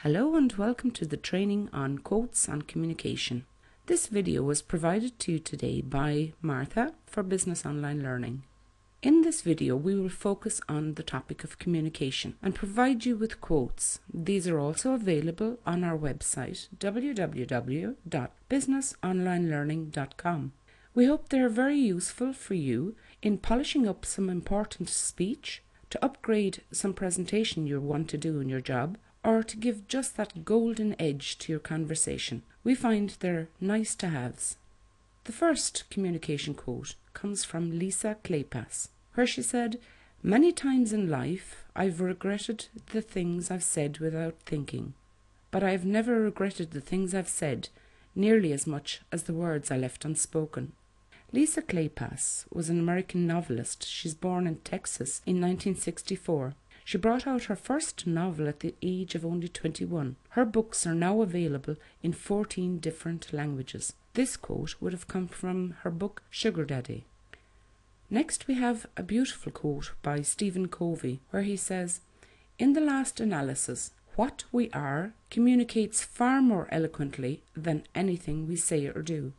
Hello and welcome to the training on quotes and communication. This video was provided to you today by Martha for Business Online Learning. In this video we will focus on the topic of communication and provide you with quotes. These are also available on our website www.businessonlinelearning.com. We hope they are very useful for you in polishing up some important speech, to upgrade some presentation you want to do in your job, or to give just that golden edge to your conversation. We find they're nice to haves. The first communication quote comes from Lisa Kleypas, where she said, "Many times in life I've regretted the things I've said without thinking, but I've never regretted the things I've said nearly as much as the words I left unspoken." Lisa Kleypas was an American novelist. She's born in Texas in 1964. She brought out her first novel at the age of only 21. Her books are now available in 14 different languages. This quote would have come from her book Sugar Daddy. Next we have a beautiful quote by Stephen Covey, where he says, "In the last analysis, what we are communicates far more eloquently than anything we say or do."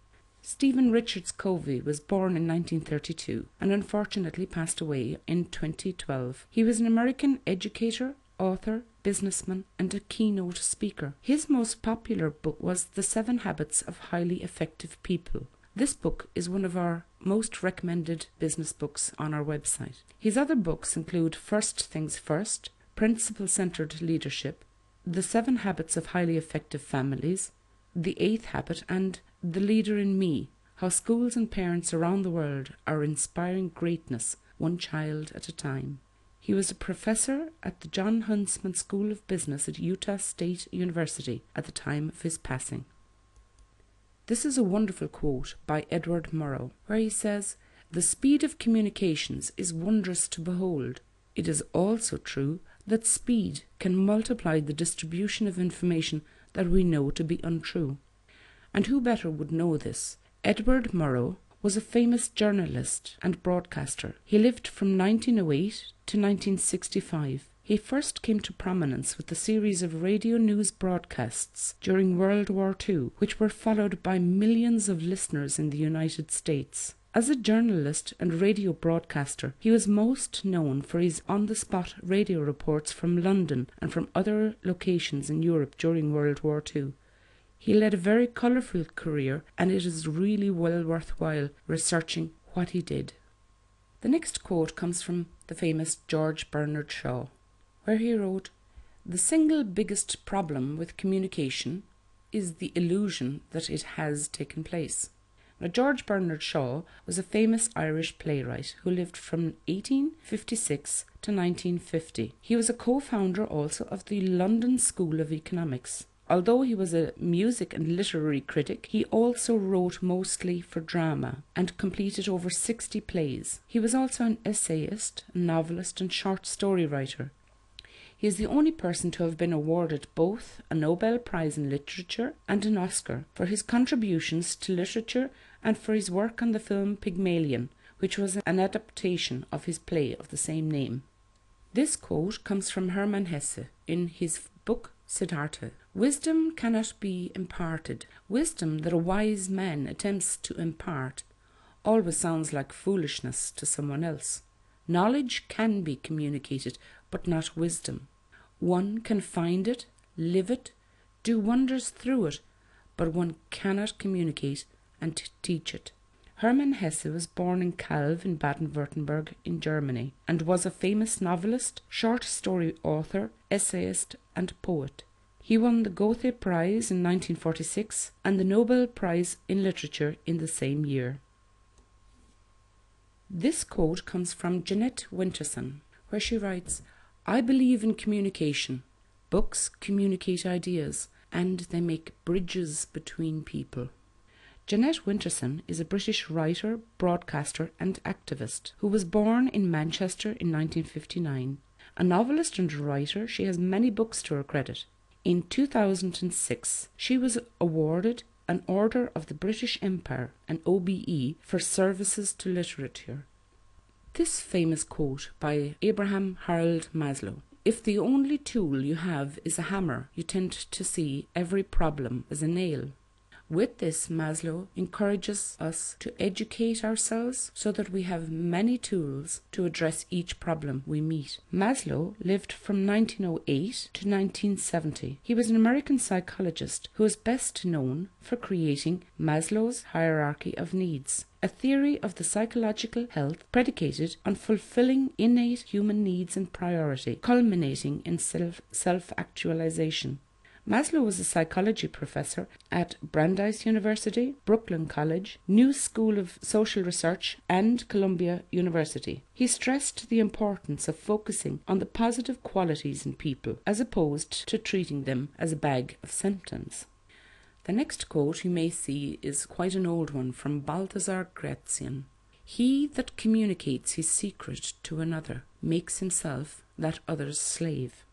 Stephen Richards Covey was born in 1932 and unfortunately passed away in 2012. He was an American educator, author, businessman, and a keynote speaker. His most popular book was The 7 Habits of Highly Effective People. This book is one of our most recommended business books on our website. His other books include First Things First, Principle-Centered Leadership, The 7 Habits of Highly Effective Families, The 8th Habit, and The Leader in Me, How Schools and Parents Around the World Are Inspiring Greatness One Child at a Time. He was a professor at the John Huntsman School of Business at Utah State University at the time of his passing. This is a wonderful quote by Edward Murrow, where he says, "The speed of communications is wondrous to behold. It is also true that speed can multiply the distribution of information that we know to be untrue." And who better would know this? Edward Murrow was a famous journalist and broadcaster. He lived from 1908 to 1965. He first came to prominence with a series of radio news broadcasts during World War II, which were followed by millions of listeners in the United States. As a journalist and radio broadcaster, he was most known for his on-the-spot radio reports from London and from other locations in Europe during World War II. He led a very colourful career, and it is really well worthwhile researching what he did. The next quote comes from the famous George Bernard Shaw, where he wrote, "The single biggest problem with communication is the illusion that it has taken place." Now, George Bernard Shaw was a famous Irish playwright who lived from 1856 to 1950. He was a co-founder also of the London School of Economics. Although he was a music and literary critic, he also wrote mostly for drama and completed over 60 plays. He was also an essayist, novelist, and short story writer. He is the only person to have been awarded both a Nobel Prize in Literature and an Oscar for his contributions to literature and for his work on the film Pygmalion, which was an adaptation of his play of the same name. This quote comes from Hermann Hesse in his book Siddhartha. "Wisdom cannot be imparted. Wisdom that a wise man attempts to impart always sounds like foolishness to someone else. Knowledge can be communicated, but not wisdom. One can find it, live it, do wonders through it, but one cannot communicate and teach it." Hermann Hesse was born in Calw in Baden-Württemberg in Germany and was a famous novelist, short story author, essayist, and poet. He won the Goethe Prize in 1946 and the Nobel Prize in Literature in the same year. This quote comes from Jeanette Winterson, where she writes, "I believe in communication. Books communicate ideas, and they make bridges between people." Jeanette Winterson is a British writer, broadcaster, and activist who was born in Manchester in 1959. A novelist and writer, she has many books to her credit. In 2006, she was awarded an Order of the British Empire, an OBE, for services to literature. This famous quote by Abraham Harold Maslow If the only tool you have is a hammer, you tend to see every problem as a nail. With this, Maslow encourages us to educate ourselves so that we have many tools to address each problem we meet. Maslow lived from 1908 to 1970. He was an American psychologist who is best known for creating Maslow's hierarchy of needs, a theory of the psychological health predicated on fulfilling innate human needs and priority, culminating in self-actualization. Maslow was a psychology professor at Brandeis University, Brooklyn College, New School of Social Research, and Columbia University. He stressed the importance of focusing on the positive qualities in people, as opposed to treating them as a bag of symptoms. The next quote you may see is quite an old one from Balthasar Gracian. "He that communicates his secret to another makes himself that other's slave."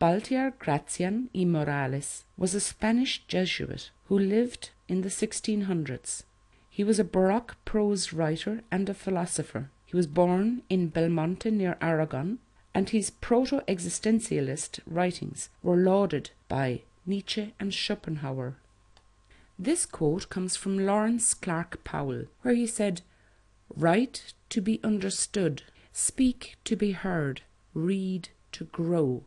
Baltasar Gracian y Morales was a Spanish Jesuit who lived in the 1600s. He was a Baroque prose writer and a philosopher. He was born in Belmonte near Aragon, and his proto-existentialist writings were lauded by Nietzsche and Schopenhauer. This quote comes from Lawrence Clark Powell, where he said, "Write to be understood, speak to be heard, read to grow."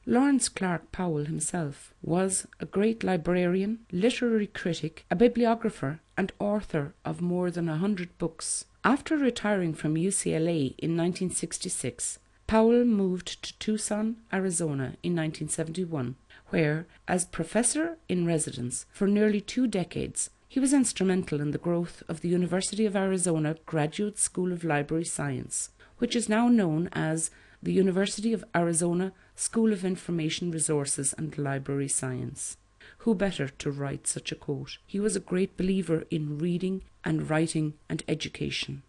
Lawrence Clark Powell himself was a great librarian, literary critic, a bibliographer, and author of more than 100 books. After retiring from UCLA in 1966, Powell moved to Tucson, Arizona in 1971, where, as professor in residence for nearly 2 decades, he was instrumental in the growth of the University of Arizona Graduate School of Library Science, which is now known as the University of Arizona School of Information Resources and Library Science. Who better to write such a quote? He was a great believer in reading and writing and education.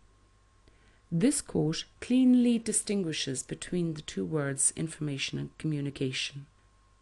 This quote cleanly distinguishes between the two words information and communication.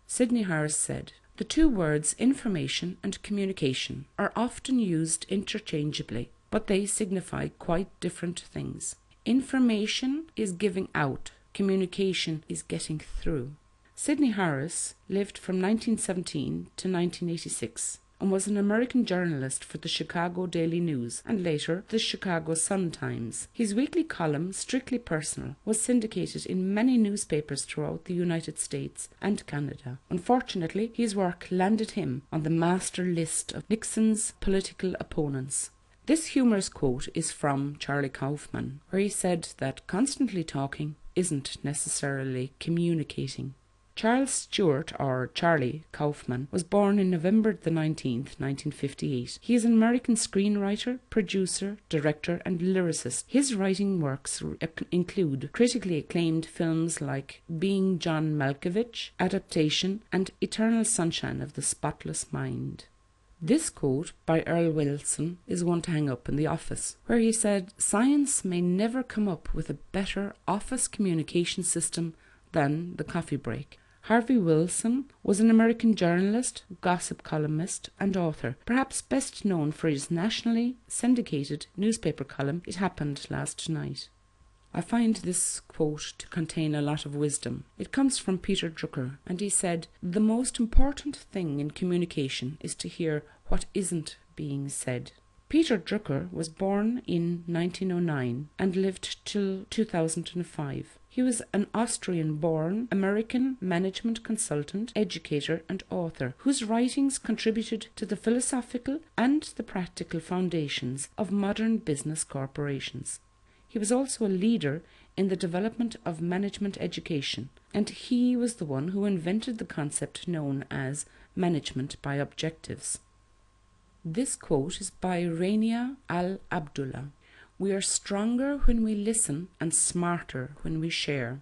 Sidney Harris said, "The two words information and communication are often used interchangeably, but they signify quite different things. Information is giving out. Communication is getting through." Sidney Harris lived from 1917 to 1986 and was an American journalist for the Chicago Daily News and later the Chicago Sun-Times. His weekly column, Strictly Personal, was syndicated in many newspapers throughout the United States and Canada. Unfortunately, his work landed him on the master list of Nixon's political opponents. This humorous quote is from Charlie Kaufman, where he said that constantly talking isn't necessarily communicating. Charles Stewart, or Charlie Kaufman, was born on November the 19th, 1958. He is an American screenwriter, producer, director, and lyricist. His writing works include critically acclaimed films like Being John Malkovich, Adaptation, and Eternal Sunshine of the Spotless Mind. This quote by Earl Wilson is one to hang up in the office, where he said, "Science may never come up with a better office communication system than the coffee break." Harvey Wilson was an American journalist, gossip columnist, and author, perhaps best known for his nationally syndicated newspaper column, It Happened Last Night. I find this quote to contain a lot of wisdom. It comes from Peter Drucker, and he said, "The most important thing in communication is to hear what isn't being said." Peter Drucker was born in 1909 and lived till 2005. He was an Austrian-born American management consultant, educator, and author, whose writings contributed to the philosophical and the practical foundations of modern business corporations. He was also a leader in the development of management education, and he was the one who invented the concept known as management by objectives. This quote is by Rania Al-Abdullah. "We are stronger when we listen and smarter when we share."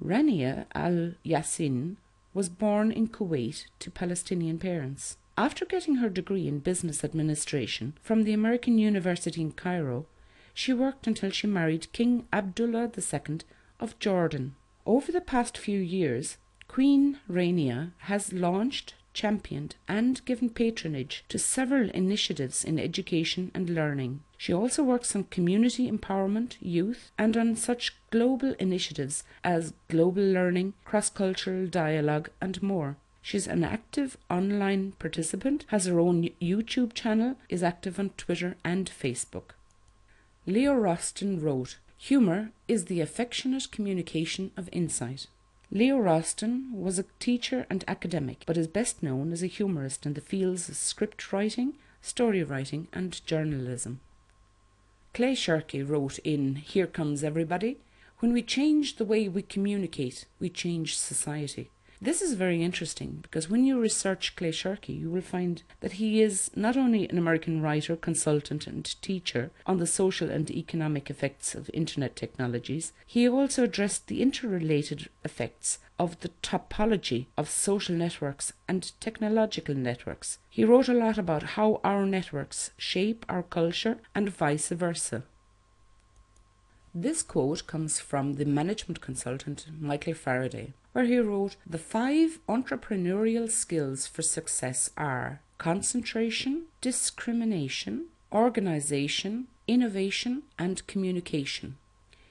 Rania Al-Yassin was born in Kuwait to Palestinian parents. After getting her degree in business administration from the American University in Cairo, she worked until she married King Abdullah II of Jordan. Over the past few years, Queen Rania has launched championed and given patronage to several initiatives in education and learning. She also works on community empowerment, youth, and on such global initiatives as global learning, cross-cultural dialogue, and more. She's an active online participant, has her own YouTube channel, is active on Twitter and Facebook. Leo Roston wrote, "Humour is the affectionate communication of insight." Leo Roston was a teacher and academic, but is best known as a humorist in the fields of script writing, story writing, and journalism. Clay Shirky wrote in Here Comes Everybody, "When we change the way we communicate, we change society." This is very interesting because when you research Clay Shirky, you will find that he is not only an American writer, consultant, and teacher on the social and economic effects of internet technologies, he also addressed the interrelated effects of the topology of social networks and technological networks. He wrote a lot about how our networks shape our culture and vice versa. This quote comes from the management consultant Michael Faraday, where he wrote, "The 5 entrepreneurial skills for success are concentration, discrimination, organization, innovation, and communication."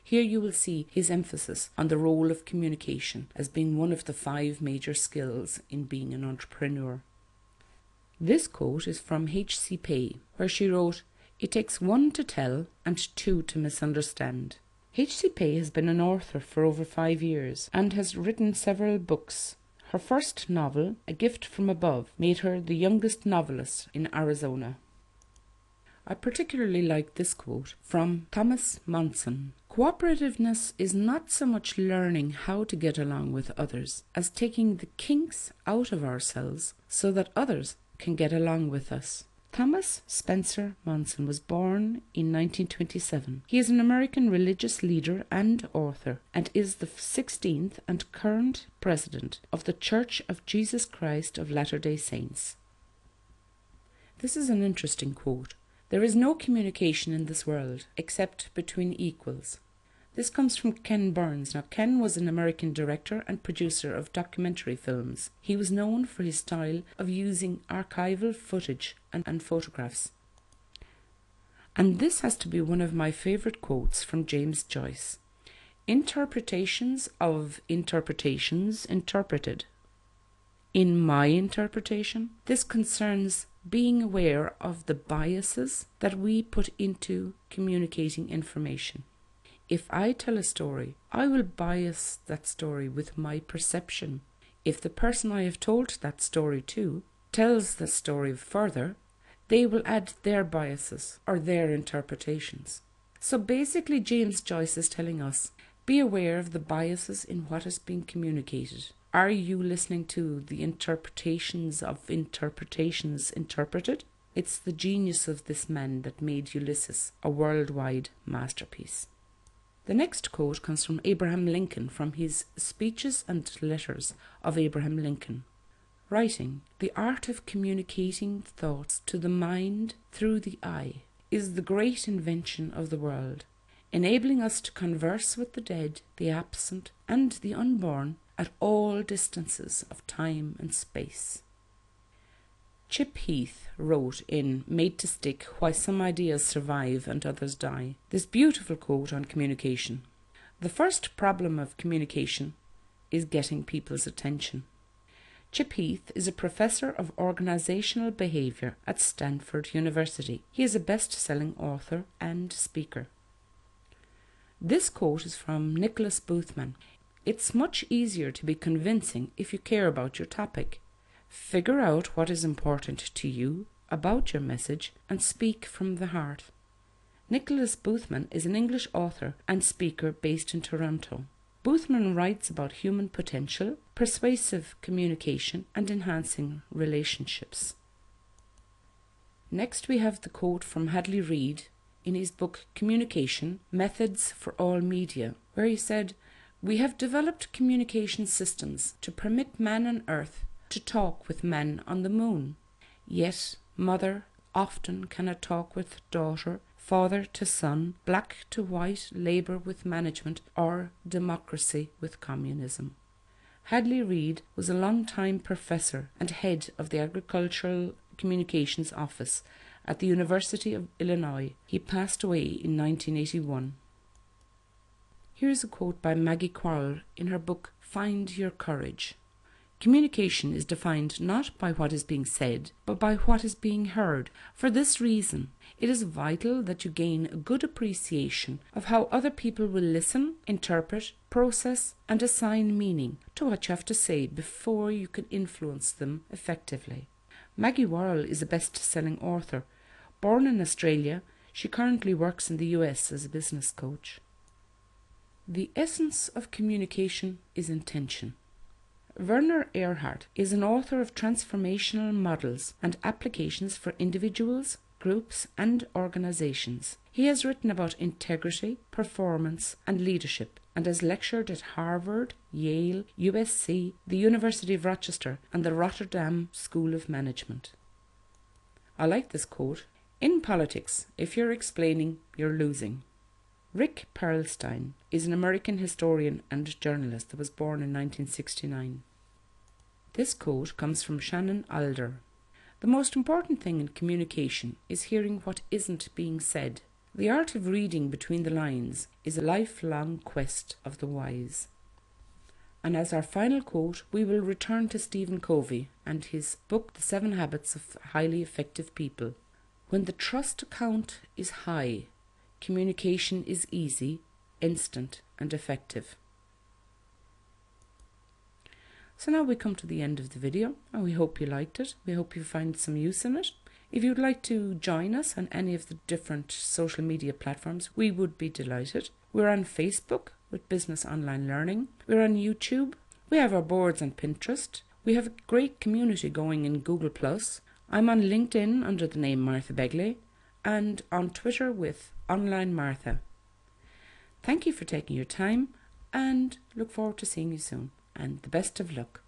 Here you will see his emphasis on the role of communication as being one of the 5 major skills in being an entrepreneur. This quote is from H.C. Pei, where she wrote, "It takes 1 to tell and 2 to misunderstand." H.C. Pei has been an author for over 5 years and has written several books. Her first novel, A Gift from Above, made her the youngest novelist in Arizona. I particularly like this quote from Thomas Monson. "Cooperativeness is not so much learning how to get along with others as taking the kinks out of ourselves so that others can get along with us." Thomas Spencer Monson was born in 1927. He is an American religious leader and author and is the 16th and current president of the Church of Jesus Christ of Latter-day Saints. This is an interesting quote. "There is no communication in this world except between equals." This comes from Ken Burns. Now, Ken was an American director and producer of documentary films. He was known for his style of using archival footage and photographs. And this has to be one of my favourite quotes from James Joyce. "Interpretations of interpretations interpreted." In my interpretation, this concerns being aware of the biases that we put into communicating information. If I tell a story, I will bias that story with my perception. If the person I have told that story to tells the story further, they will add their biases or their interpretations. So basically, James Joyce is telling us, be aware of the biases in what is being communicated. Are you listening to the interpretations of interpretations interpreted? It's the genius of this man that made Ulysses a worldwide masterpiece. The next quote comes from Abraham Lincoln from his Speeches and Letters of Abraham Lincoln. Writing, "The art of communicating thoughts to the mind through the eye is the great invention of the world, enabling us to converse with the dead, the absent, and the unborn at all distances of time and space." Chip Heath wrote in Made to Stick, Why Some Ideas Survive and Others Die, this beautiful quote on communication. "The first problem of communication is getting people's attention." Chip Heath is a professor of organizational behavior at Stanford University. He is a best-selling author and speaker. This quote is from Nicholas Boothman. "It's much easier to be convincing if you care about your topic. Figure out what is important to you about your message and speak from the heart." Nicholas Boothman is an English author and speaker based in Toronto. Boothman writes about human potential, persuasive communication, and enhancing relationships. Next we have the quote from Hadley Reid in his book Communication, Methods for All Media, where he said, "We have developed communication systems to permit man on Earth to talk with men on the moon. Yet mother often cannot talk with daughter, father to son, black to white, labour with management, or democracy with communism." Hadley Reid was a long-time professor and head of the Agricultural Communications Office at the University of Illinois. He passed away in 1981. Here's a quote by Maggie Quarrell in her book Find Your Courage. Communication is defined not by what is being said, but by what is being heard. For this reason, it is vital that you gain a good appreciation of how other people will listen, interpret, process, and assign meaning to what you have to say before you can influence them effectively. Maggie Quarrell is a best-selling author. Born in Australia, she currently works in the US as a business coach. The essence of communication is intention. Werner Erhard is an author of transformational models and applications for individuals, groups, and organizations. He has written about integrity, performance, and leadership, and has lectured at Harvard, Yale, USC, the University of Rochester, and the Rotterdam School of Management. I like this quote. In politics, if you're explaining, you're losing. Rick Perlstein is an American historian and journalist that was born in 1969. This quote comes from Shannon Alder. The most important thing in communication is hearing what isn't being said. The art of reading between the lines is a lifelong quest of the wise. And as our final quote, we will return to Stephen Covey and his book, The 7 Habits of Highly Effective People. When the trust account is high, communication is easy, instant, and effective. So now we come to the end of the video, and we hope you liked it. We hope you find some use in it. If you'd like to join us on any of the different social media platforms, we would be delighted. We're on Facebook with Business Online Learning. We're on YouTube. We have our boards on Pinterest. We have a great community going in Google+. I'm on LinkedIn under the name Martha Begley, and on Twitter with Online Martha. Thank you for taking your time, and look forward to seeing you soon, and the best of luck.